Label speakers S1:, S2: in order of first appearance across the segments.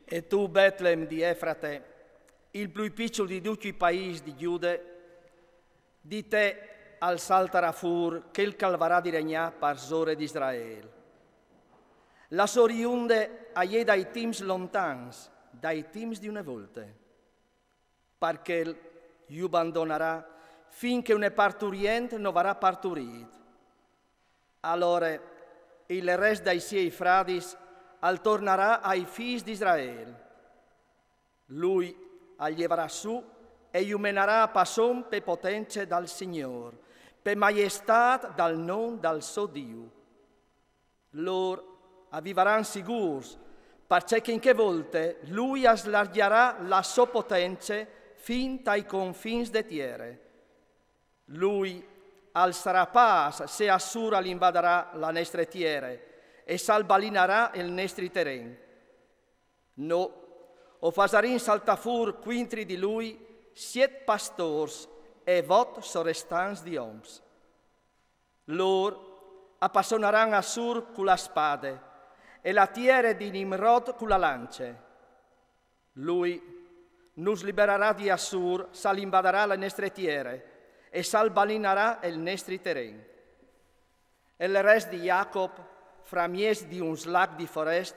S1: E tu, Betlem di Efrate, il più piccolo di tutti i paesi di Giude, di te al saltarà fur che il calvarà di regnà parsore di Israele. La soriunde agli dai tims lontans, dai tims di una volta, perché io abbandonerà finché una parturiente non verrà parturito. Allora il resto dei suoi fradis al tornerà ai figli di Israele. Lui allieverà su e iumenerà a passon per potenza dal Signore, per maestà dal nome del suo Dio. Loro avviveranno sicuri, perché in che volte lui aslargherà la sua potenza fin ai confini de terra. Lui alzerà paz se Assura l'invaderà la nostra terra e salbalinerà il nostro terreno. No, o fasarin saltafur quintri di lui 7 pastors e vot sorestans di oms. Loro appassioneranno Assur con la spada e la terra di Nimrod con la lancia. Lui nos libererà di Assur, s'invaderà la nostra terra e salbalinerà il nostro terreno. E il resto di Jacob, fra mies di un slag di foresta,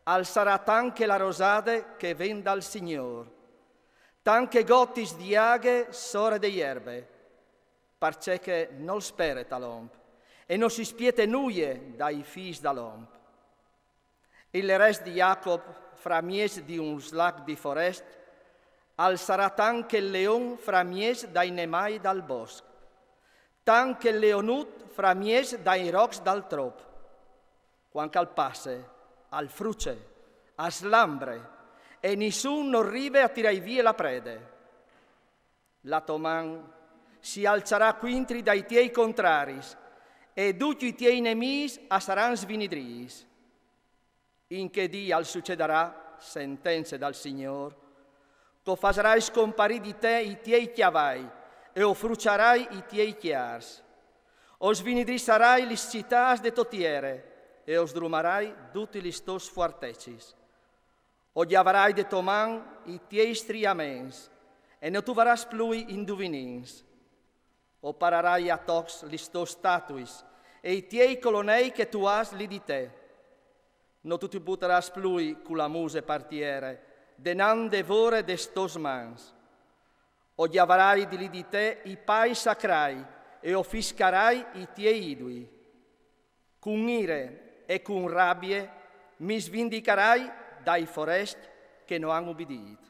S1: alzerà anche la rosade che viene dal Signore, tanche gottis di aghe sore di erbe, perché non spera l'omp e non si spiete nuie dai figli dall'omp. Il resto di Jacob, fra mies di un slag di foresta, alzerà anche il leon fra mies dai nemai dal bosco, tanche il leonut fra mies dai rocs dal trop, quanto al passe, al fruce, a slambre, e nessuno non arriva a tirare via la prede. La toman si alzerà quintri dai tiei contraris, e tutti i tiei nemici saranno svinidris. In che dia al succederà, sentenze dal Signore, tu farai scomparire di te i tiei chiavai e o frucerai i tiei chiars. O svinidrissarai le città de totiere e o sdrumarai tutti gli stos fortecis. O diavarai de toman i tiei striamens e non tu varas plui indovinins. O pararai a tox gli stos statuis e i tiei colonei che tu has li di te. Non tu ti butteras plui con la muse partiere, denan devore de stos mans. O diavarai di li di te i pai sacrai e offiscarai i tiei idui. Con ire e con rabbie mi svindicarai dai foresti che non hanno ubbidito.